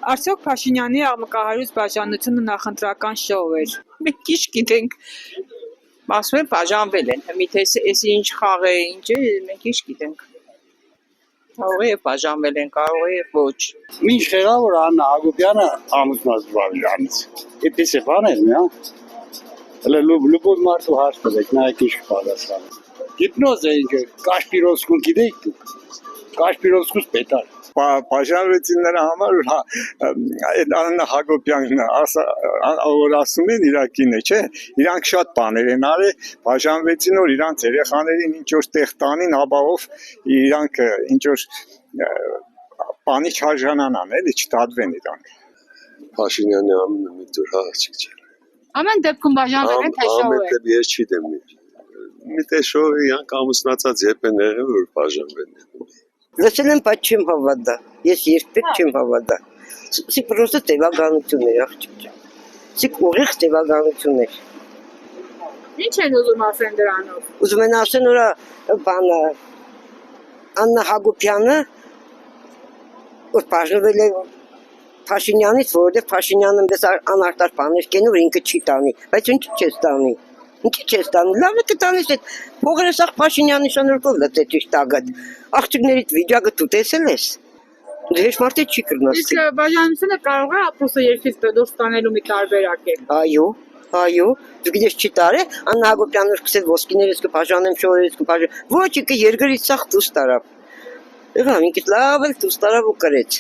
Արդյոք Փաշինյանի աղմկահարույց բաժանությունը նախընտրական շոու էր։ Մենք քիչ գիտենք, ասում են բաժանվել են, միթե էս ինչ խաղ է, ինչ է, մենք քիչ գիտենք։ Կարող է բաժանվել են, կարող է ոչ։ Ինչ եղավ որ Աննա Հակոբյանը ամուսնացավ իրանից։ Այդպես է բաներ, մյա։ Հələ լուբոտ մարդու հարց տվեք, նայեք ինչ պատասխան։ Հիպնոզ է ինչ, Կաշպիրովսկուն գիտեք դուք։ Կաշպիրովսկուս պետար։ Բաժանվեցին նրա համար, այդ Աննա Հակոբյանն որ ասում են իր կինը, չէ, իրանք շատ բաներ են արել, բաժանվեցին որ իրանք երեխաներին ինչ որ տեղ տանին, ապահով իրանք ինչ որ բանի չարժանանան, էլի չդատվեն իրանք։ Փաշինյանի անունը մի դուր հաղթիկ չէ։ Ամեն դեպքում բաժանվել են, թե շոու է։ Ամեն դեպ ես չի դեմ։ Մի թե շոու իրանք ամուսնացած երբ են եղել որ բաժանվել են։ Լսել եմ, բայց չեմ հավատա։ Ես երբեք չեմ հավատա։ Սի պրոստը տևականություն էր, աղջիկ ջան։ Սի ուղիղ տևականություն էր։ Ինչ են ուզում ասեն դրանով։ Ուզում են ասեն որ բանը Աննա Հակոբյանը որ բաժանվել է Փաշինյանից, որովհետև Փաշինյանը մեզ անարտար բաներ կեն, որ ինքը չի տանի, բայց ինչ չես տանի։ Ինչի չես տանի, լավ է կտանես այդ փողերը սաղ Փաշինյանի շնորհքով լծեց իր տագատ, աղջիկներիդ վիճակը դու տեսել ես, հեշտ մարդը չի կրնաս։ Իսկ բաժանությունը կարող է ապրուսը երկրից դուրս տանելու մի տարբերակ է։ Այո, դու գիտես չի տարե, Աննա Հակոբյանը սկսել ոսկիներից կբաժանեմ, շորերից կբաժանեմ, ոչ ինքը երկրից սաղ դուրս տարավ։ Եղավ ինքս լավ էլ դուրս տարավ ու կրեց։